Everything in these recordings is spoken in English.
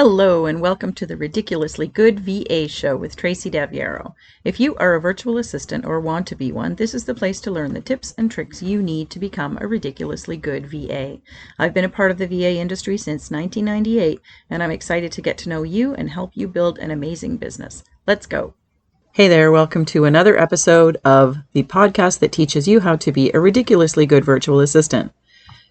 Hello and welcome to the Ridiculously Good VA Show with Tracy Daviero. If you are a virtual assistant or want to be one, this is the place to learn the tips and tricks you need to become a ridiculously good VA. I've been a part of the VA industry since 1998, and I'm excited to get to know you and help you build an amazing business. Let's go. Hey there, welcome to another episode of the podcast that teaches you how to be a ridiculously good virtual assistant.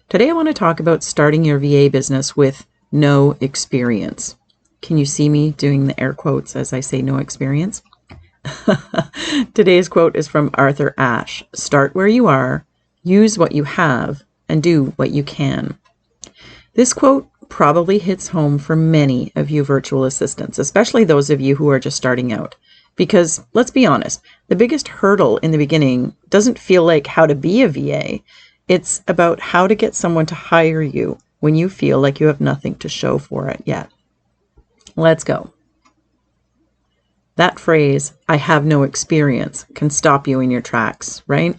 Today I want to talk about starting your VA business with no experience. Can you see me doing the air quotes as I say no experience? Today's quote is from Arthur Ashe. Start where you are, use what you have, and do what you can. This quote probably hits home for many of you virtual assistants, especially those of you who are just starting out. Because let's be honest, the biggest hurdle in the beginning doesn't feel like how to be a VA. It's about how to get someone to hire you when you feel like you have nothing to show for it yet. Let's go. That phrase, I have no experience, can stop you in your tracks, right?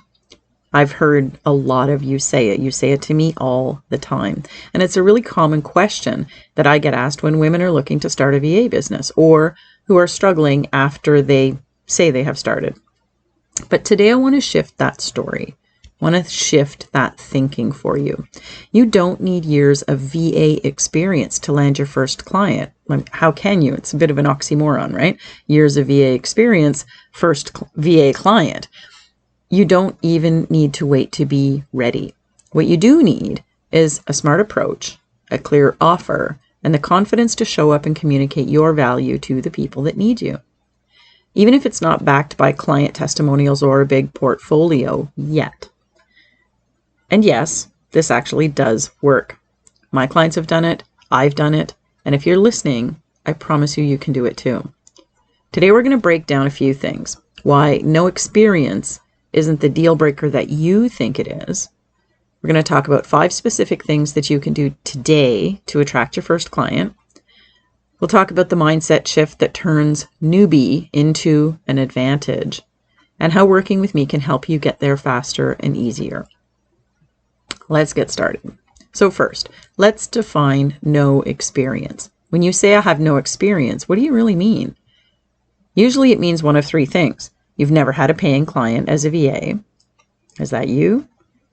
I've heard a lot of you say it. You say it to me all the time. And it's a really common question that I get asked when women are looking to start a VA business or who are struggling after they say they have started. But today I want to shift that story. Want to shift that thinking for you. You don't need years of VA experience to land your first client. How can you? It's a bit of an oxymoron, right? Years of VA experience, first VA client. You don't even need to wait to be ready. What you do need is a smart approach, a clear offer, and the confidence to show up and communicate your value to the people that need you. Even if it's not backed by client testimonials or a big portfolio yet. And yes, this actually does work. My clients have done it, I've done it, and if you're listening, I promise you can do it too. Today we're going to break down a few things. Why no experience isn't the deal breaker that you think it is. We're going to talk about 5 specific things that you can do today to attract your first client. We'll talk about the mindset shift that turns newbie into an advantage, and how working with me can help you get there faster and easier. Let's get started. So first, let's define no experience. When you say I have no experience, what do you really mean? Usually it means one of 3 things. You've never had a paying client as a VA. Is that you?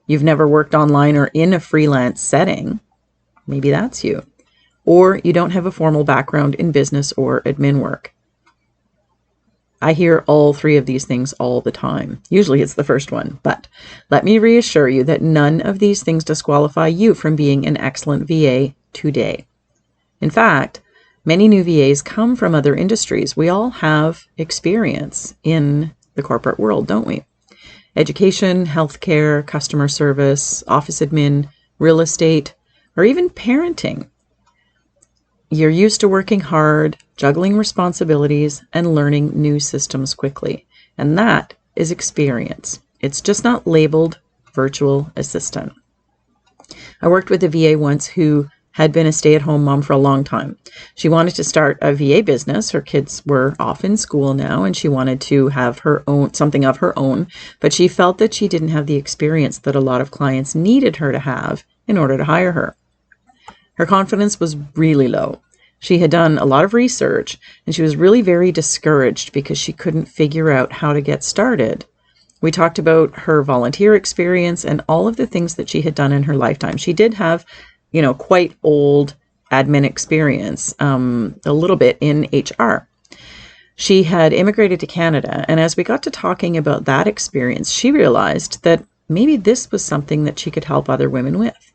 You've never worked online or in a freelance setting. Maybe that's you. Or you don't have a formal background in business or admin work. I hear all 3 of these things all the time. Usually it's the first one, but let me reassure you that none of these things disqualify you from being an excellent VA today. In fact, many new VAs come from other industries. We all have experience in the corporate world, don't we? Education, healthcare, customer service, office admin, real estate, or even parenting. You're used to working hard, juggling responsibilities, and learning new systems quickly. And that is experience. It's just not labeled virtual assistant. I worked with a VA once who had been a stay-at-home mom for a long time. She wanted to start a VA business. Her kids were off in school now, and she wanted to have her own, something of her own, but she felt that she didn't have the experience that a lot of clients needed her to have in order to hire her. Her confidence was really low. She had done a lot of research, and she was really very discouraged because she couldn't figure out how to get started. We talked about her volunteer experience and all of the things that she had done in her lifetime. She did have, quite old admin experience, a little bit in HR. She had immigrated to Canada, and as we got to talking about that experience, she realized that maybe this was something that she could help other women with.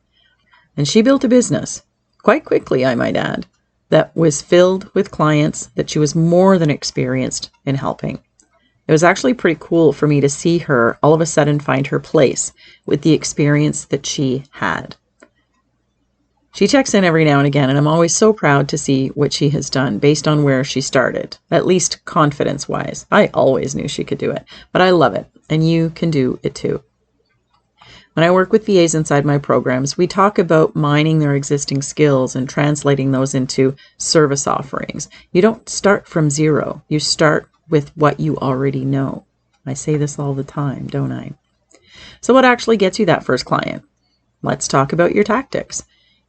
And she built a business, quite quickly, I might add, that was filled with clients that she was more than experienced in helping. It was actually pretty cool for me to see her all of a sudden find her place with the experience that she had. She checks in every now and again, and I'm always so proud to see what she has done based on where she started, at least confidence-wise. I always knew she could do it, but I love it, and you can do it too. When I work with VAs inside my programs, we talk about mining their existing skills and translating those into service offerings. You don't start from zero. You start with what you already know. I say this all the time, don't I? So what actually gets you that first client? Let's talk about your tactics.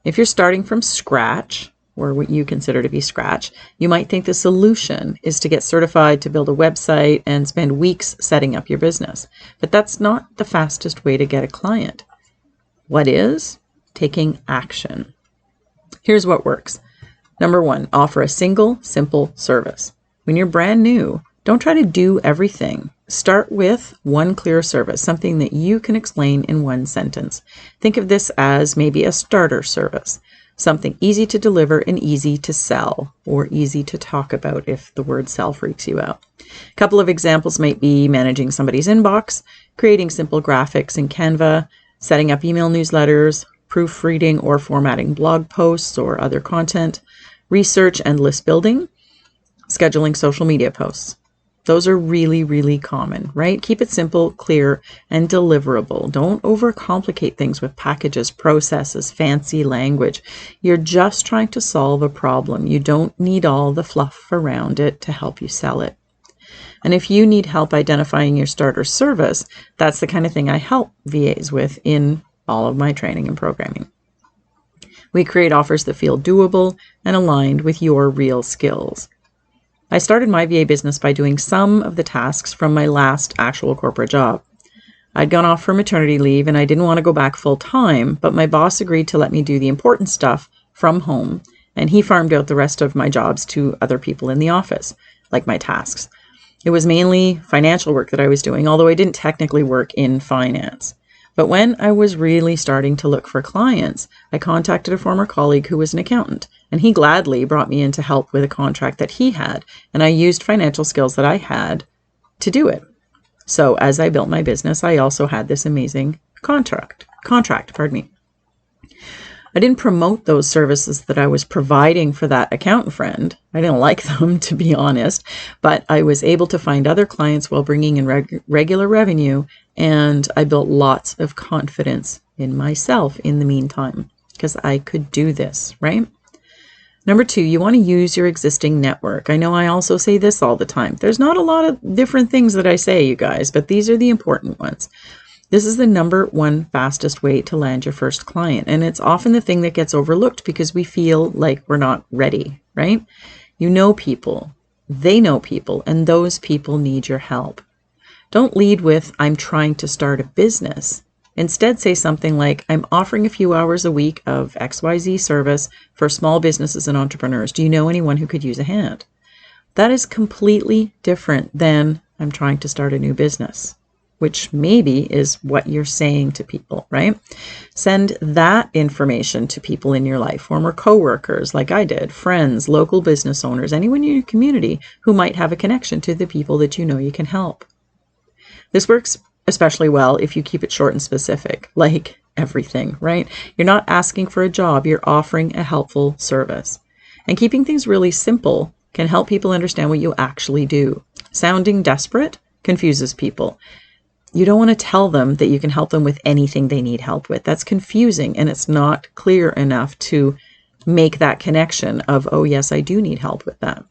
If you're starting from scratch, or what you consider to be scratch, you might think the solution is to get certified to build a website and spend weeks setting up your business. But that's not the fastest way to get a client. What is? Taking action. Here's what works. Number 1, offer a single, simple service. When you're brand new, don't try to do everything. Start with one clear service, something that you can explain in one sentence. Think of this as maybe a starter service, something easy to deliver and easy to sell, or easy to talk about if the word sell freaks you out. A couple of examples might be managing somebody's inbox, creating simple graphics in Canva, setting up email newsletters, proofreading or formatting blog posts or other content, research and list building, scheduling social media posts. Those are really, really common, right? Keep it simple, clear, and deliverable. Don't overcomplicate things with packages, processes, fancy language. You're just trying to solve a problem. You don't need all the fluff around it to help you sell it. And if you need help identifying your starter service, that's the kind of thing I help VAs with in all of my training and programming. We create offers that feel doable and aligned with your real skills. I started my VA business by doing some of the tasks from my last actual corporate job. I'd gone off for maternity leave and I didn't want to go back full time, but my boss agreed to let me do the important stuff from home, and he farmed out the rest of my jobs to other people in the office, like my tasks. It was mainly financial work that I was doing, although I didn't technically work in finance. But when I was really starting to look for clients, I contacted a former colleague who was an accountant, and he gladly brought me in to help with a contract that he had, and I used financial skills that I had to do it. So as I built my business, I also had this amazing contract. I didn't promote those services that I was providing for that accountant friend. I didn't like them, to be honest, but I was able to find other clients while bringing in regular revenue, and I built lots of confidence in myself in the meantime because I could do this, right? Number 2, you want to use your existing network. I know I also say this all the time. There's not a lot of different things that I say, you guys, but these are the important ones. This is the number 1 fastest way to land your first client, and it's often the thing that gets overlooked because we feel like we're not ready, right? You know people, they know people, and those people need your help. Don't lead with, I'm trying to start a business. Instead, say something like, I'm offering a few hours a week of XYZ service for small businesses and entrepreneurs. Do you know anyone who could use a hand? That is completely different than, I'm trying to start a new business, which maybe is what you're saying to people, right? Send that information to people in your life, former coworkers like I did, friends, local business owners, anyone in your community who might have a connection to the people that you know you can help. This works especially well if you keep it short and specific, like everything, right? You're not asking for a job, you're offering a helpful service. And keeping things really simple can help people understand what you actually do. Sounding desperate confuses people. You don't want to tell them that you can help them with anything they need help with. That's confusing, and it's not clear enough to make that connection of, oh yes, I do need help with that.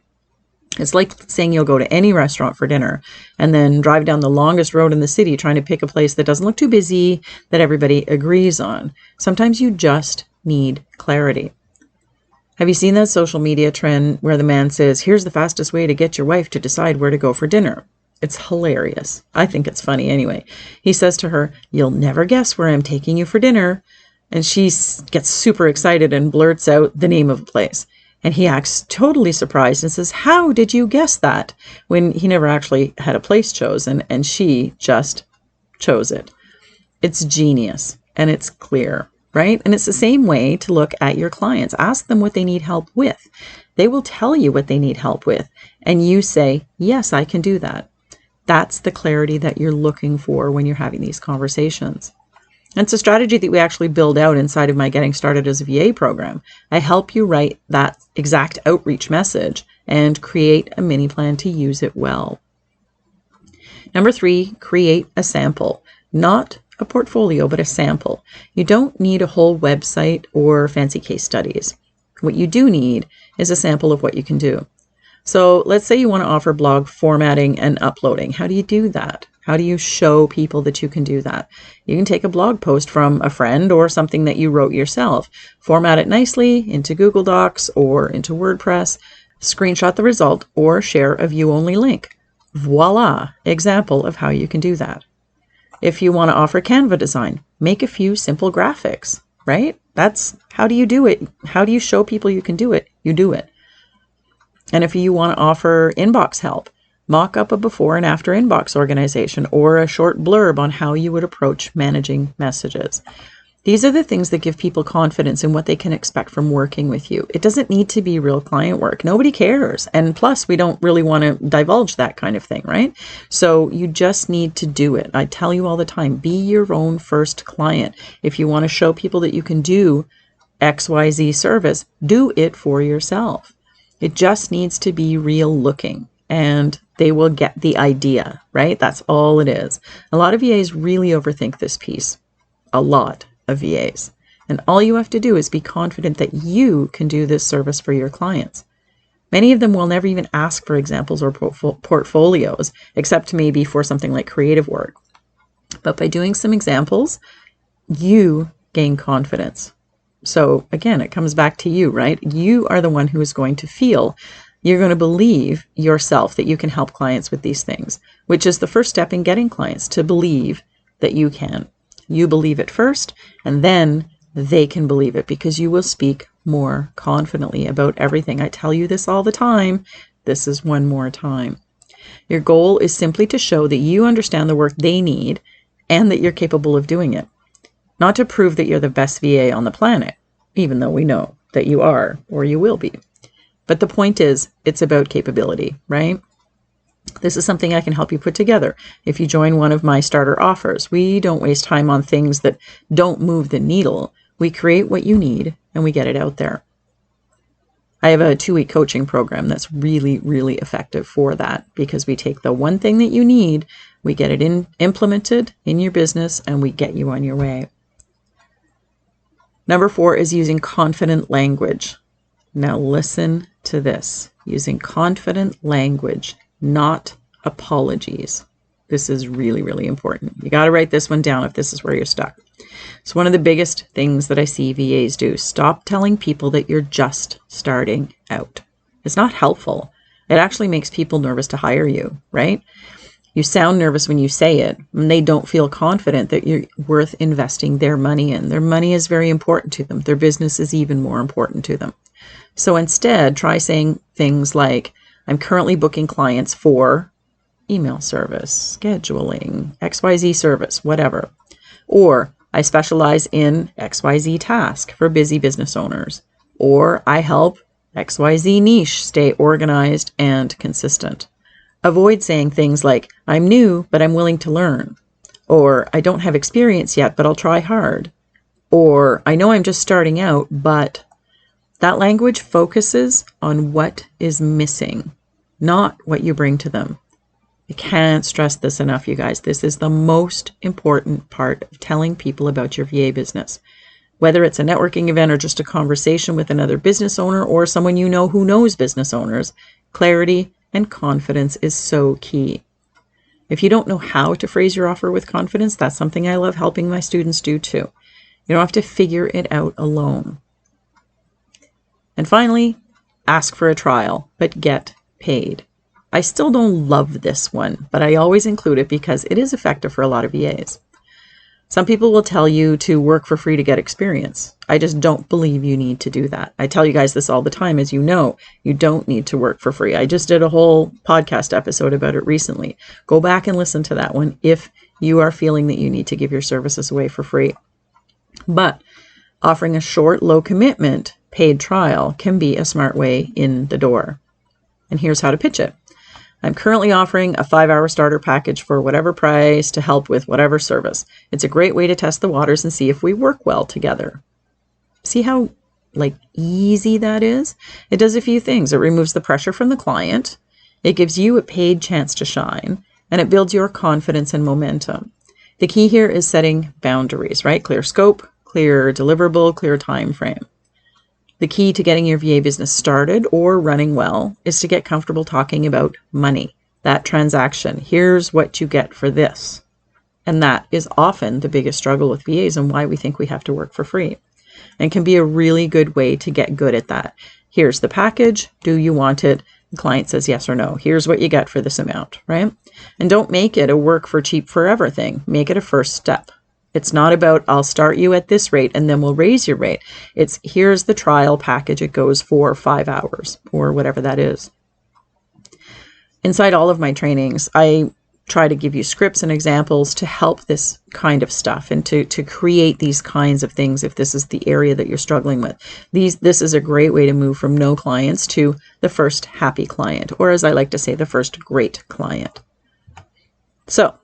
It's like saying you'll go to any restaurant for dinner and then drive down the longest road in the city trying to pick a place that doesn't look too busy, that everybody agrees on. Sometimes you just need clarity. Have you seen that social media trend where the man says, here's the fastest way to get your wife to decide where to go for dinner? It's hilarious. I think it's funny anyway. He says to her, you'll never guess where I'm taking you for dinner. And she gets super excited and blurts out the name of the place. And he acts totally surprised and says, how did you guess that? When he never actually had a place chosen and she just chose it. It's genius and it's clear, right? And it's the same way to look at your clients. Ask them what they need help with. They will tell you what they need help with. And you say, yes, I can do that. That's the clarity that you're looking for when you're having these conversations. And it's a strategy that we actually build out inside of my Getting Started as a VA program. I help you write that exact outreach message and create a mini plan to use it well. Number 3, create a sample. Not a portfolio, but a sample. You don't need a whole website or fancy case studies. What you do need is a sample of what you can do. So let's say you want to offer blog formatting and uploading. How do you do that? How do you show people that you can do that? You can take a blog post from a friend or something that you wrote yourself, format it nicely into Google Docs or into WordPress, screenshot the result, or share a view-only link. Voila, example of how you can do that. If you want to offer Canva design, make a few simple graphics, right? That's how do you do it? How do you show people you can do it? You do it. And if you want to offer inbox help, mock up a before and after inbox organization or a short blurb on how you would approach managing messages. These are the things that give people confidence in what they can expect from working with you. It doesn't need to be real client work. Nobody cares. And plus, we don't really want to divulge that kind of thing, right? So you just need to do it. I tell you all the time, be your own first client. If you want to show people that you can do XYZ service, do it for yourself. It just needs to be real looking and they will get the idea, right? That's all it is. A lot of VAs really overthink this piece. A lot of VAs. And all you have to do is be confident that you can do this service for your clients. Many of them will never even ask for examples or portfolios, except maybe for something like creative work. But by doing some examples, you gain confidence. So again, it comes back to you, right? You are the one who is going to feel, you're going to believe yourself that you can help clients with these things, which is the first step in getting clients, to believe that you can. You believe it first, and then they can believe it because you will speak more confidently about everything. I tell you this all the time. This is one more time. Your goal is simply to show that you understand the work they need and that you're capable of doing it. Not to prove that you're the best VA on the planet, even though we know that you are or you will be. But the point is, it's about capability, right? This is something I can help you put together. If you join one of my starter offers, we don't waste time on things that don't move the needle. We create what you need and we get it out there. I have a 2-week coaching program that's really, really effective for that because we take the one thing that you need, we get it implemented in your business, and we get you on your way. Number 4 is using confident language. Now listen to this. Using confident language, not apologies. This is really, really important. You got to write this one down if this is where you're stuck. It's one of the biggest things that I see VAs do. Stop telling people that you're just starting out. It's not helpful. It actually makes people nervous to hire you, right? You sound nervous when you say it, and they don't feel confident that you're worth investing their money in. Their money is very important to them. Their business is even more important to them. So instead, try saying things like, I'm currently booking clients for email service, scheduling, XYZ service, whatever. Or I specialize in XYZ task for busy business owners. Or I help XYZ niche stay organized and consistent. Avoid saying things like, I'm new, but I'm willing to learn. Or I don't have experience yet, but I'll try hard. Or I know I'm just starting out, but that language focuses on what is missing, not what you bring to them. I can't stress this enough, you guys. This is the most important part of telling people about your VA business. Whether it's a networking event or just a conversation with another business owner or someone you know who knows business owners, clarity and confidence is so key. If you don't know how to phrase your offer with confidence, that's something I love helping my students do too. You don't have to figure it out alone. And finally, ask for a trial, but get paid. I still don't love this one, but I always include it because it is effective for a lot of VAs. Some people will tell you to work for free to get experience. I just don't believe you need to do that. I tell you guys this all the time, as you know, you don't need to work for free. I just did a whole podcast episode about it recently. Go back and listen to that one if you are feeling that you need to give your services away for free. But offering a short, low commitment paid trial can be a smart way in the door. And here's how to pitch it. I'm currently offering a 5-hour starter package for whatever price to help with whatever service. It's a great way to test the waters and see if we work well together. See how easy that is? It does a few things. It removes the pressure from the client. It gives you a paid chance to shine, and it builds your confidence and momentum. The key here is setting boundaries, right? Clear scope, clear deliverable, clear time frame. The key to getting your VA business started or running well is to get comfortable talking about money. that transaction. Here's what you get for this. And that is often the biggest struggle with VAs and why we think we have to work for free. And can be a really good way to get good at that. Here's the package. Do you want it? The client says yes or no. Here's what you get for this amount, right? And don't make it a work for cheap forever thing. Make it a first step. It's not about, I'll start you at this rate and then we'll raise your rate. It's, here's the trial package. It goes for 5 hours or whatever that is. Inside all of my trainings, I try to give you scripts and examples to help this kind of stuff and to create these kinds of things if this is the area that you're struggling with. This is a great way to move from no clients to the first happy client, or as I like to say, the first great client. So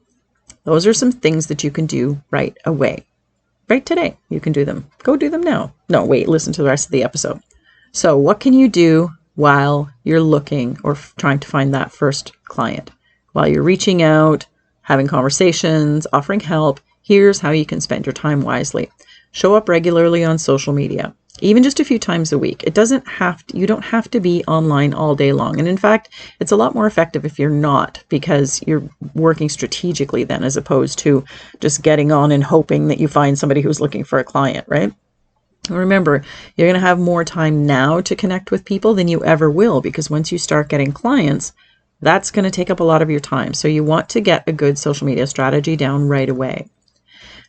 those are some things that you can do right away. Right today, you can do them. Go do them now. No, wait, listen to the rest of the episode. So what can you do while you're looking or trying to find that first client? While you're reaching out, having conversations, offering help, here's how you can spend your time wisely. Show up regularly on social media, even just a few times a week. You don't have to be online all day long. And in fact, it's a lot more effective if you're not, because you're working strategically then, as opposed to just getting on and hoping that you find somebody who's looking for a client, right? Remember, you're going to have more time now to connect with people than you ever will, because once you start getting clients, that's going to take up a lot of your time. So you want to get a good social media strategy down right away.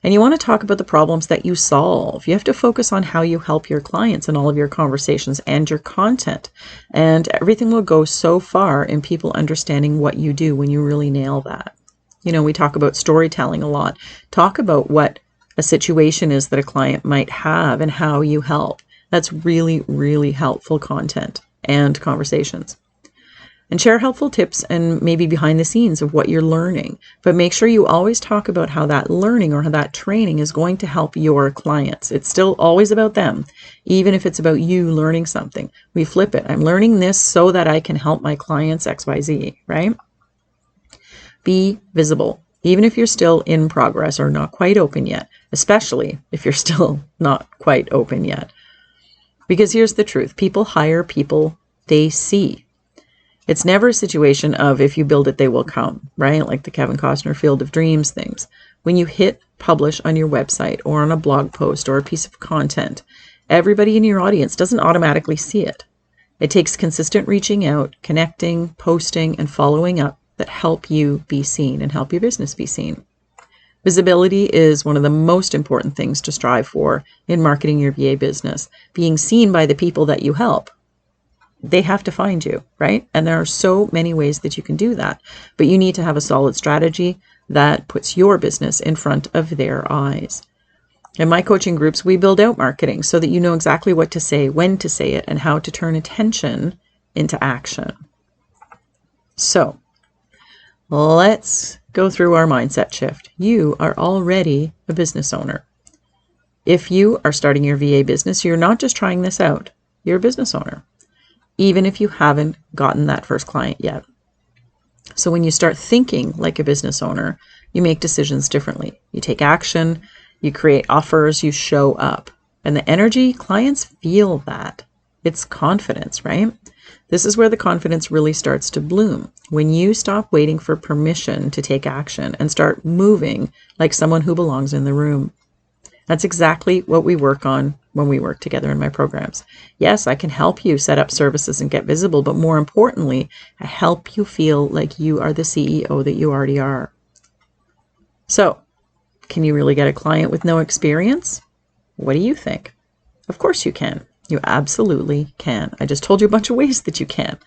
And you want to talk about the problems that you solve. You have to focus on how you help your clients in all of your conversations and your content. And everything will go so far in people understanding what you do when you really nail that. You know, we talk about storytelling a lot. Talk about what a situation is that a client might have and how you help. That's really, really helpful content and conversations. And share helpful tips and maybe behind the scenes of what you're learning. But make sure you always talk about how that learning or how that training is going to help your clients. It's still always about them, even if it's about you learning something. We flip it. I'm learning this so that I can help my clients XYZ, right? Be visible, even if you're still in progress or not quite open yet, especially if you're still not quite open yet. Because here's the truth. People hire people they see. It's never a situation of if you build it, they will come, right? Like the Kevin Costner Field of Dreams things. When you hit publish on your website or on a blog post or a piece of content, everybody in your audience doesn't automatically see it. It takes consistent reaching out, connecting, posting, and following up that help you be seen and help your business be seen. Visibility is one of the most important things to strive for in marketing your VA business. Being seen by the people that you help. They have to find you, right? And there are so many ways that you can do that. But you need to have a solid strategy that puts your business in front of their eyes. In my coaching groups, we build out marketing so that you know exactly what to say, when to say it, and how to turn attention into action. So let's go through our mindset shift. You are already a business owner. If you are starting your VA business, you're not just trying this out. You're a business owner, even if you haven't gotten that first client yet. So when you start thinking like a business owner, you make decisions differently. You take action, you create offers, you show up. And the energy, clients feel that. It's confidence, right? This is where the confidence really starts to bloom. When you stop waiting for permission to take action and start moving like someone who belongs in the room. That's exactly what we work on when we work together in my programs. Yes, I can help you set up services and get visible, but more importantly, I help you feel like you are the CEO that you already are. So, can you really get a client with no experience? What do you think? Of course you can. You absolutely can. I just told you a bunch of ways that you can.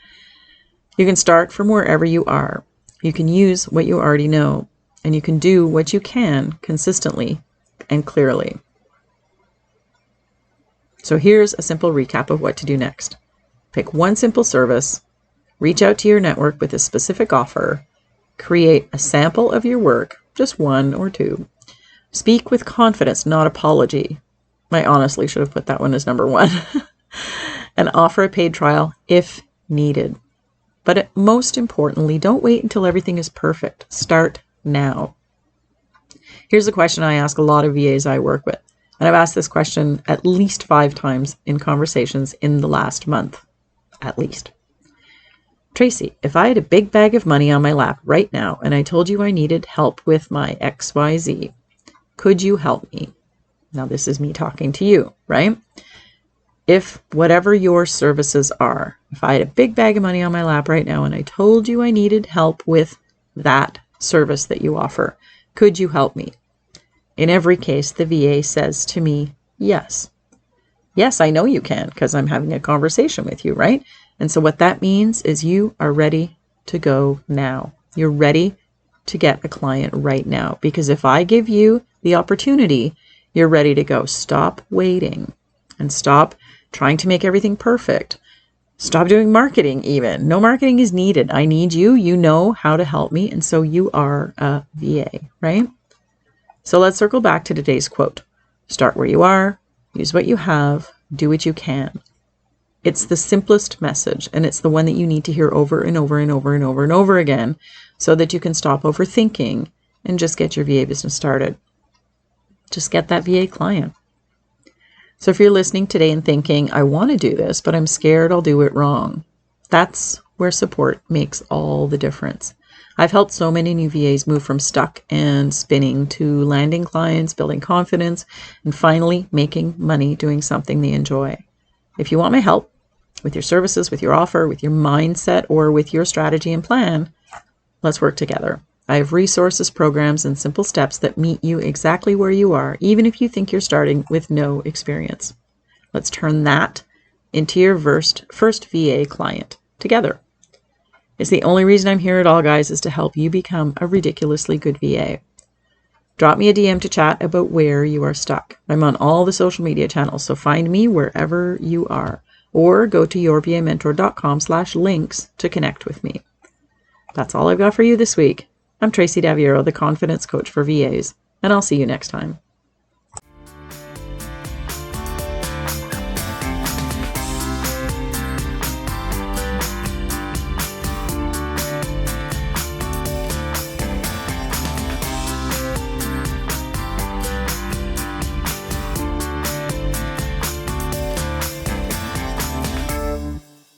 You can start from wherever you are. You can use what you already know, and you can do what you can consistently and clearly. So here's a simple recap of what to do next. Pick one simple service, reach out to your network with a specific offer, create a sample of your work, just one or two. Speak with confidence, not apology. I honestly should have put that one as number one. And offer a paid trial if needed. But most importantly, don't wait until everything is perfect. Start now. Here's a question I ask a lot of VAs I work with. And I've asked this question at least 5 times in conversations in the last month, at least. Tracy, if I had a big bag of money on my lap right now and I told you I needed help with my XYZ, could you help me? Now, this is me talking to you, right? If whatever your services are, if I had a big bag of money on my lap right now and I told you I needed help with that service that you offer, could you help me? In every case, the VA says to me, yes. Yes, I know you can because I'm having a conversation with you, right? And so what that means is you are ready to go now. You're ready to get a client right now. Because if I give you the opportunity, you're ready to go. Stop waiting and stop trying to make everything perfect. Stop doing marketing even. No marketing is needed. I need you. You know how to help me. And so you are a VA, right? So let's circle back to today's quote. Start where you are. Use what you have. Do what you can. It's the simplest message, and it's the one that you need to hear over and over and over and over and over again so that you can stop overthinking and just get your VA business started. Just get that VA client. So if you're listening today and thinking, I want to do this, but I'm scared I'll do it wrong, that's where support makes all the difference. I've helped so many new VAs move from stuck and spinning to landing clients, building confidence, and finally making money doing something they enjoy. If you want my help with your services, with your offer, with your mindset, or with your strategy and plan, let's work together. I have resources, programs, and simple steps that meet you exactly where you are, even if you think you're starting with no experience. Let's turn that into your first VA client together. It's the only reason I'm here at all, guys, is to help you become a ridiculously good VA. Drop me a DM to chat about where you are stuck. I'm on all the social media channels, so find me wherever you are. Or go to yourvamentor.com/links to connect with me. That's all I've got for you this week. I'm Tracy Daviero, the Confidence Coach for VAs, and I'll see you next time.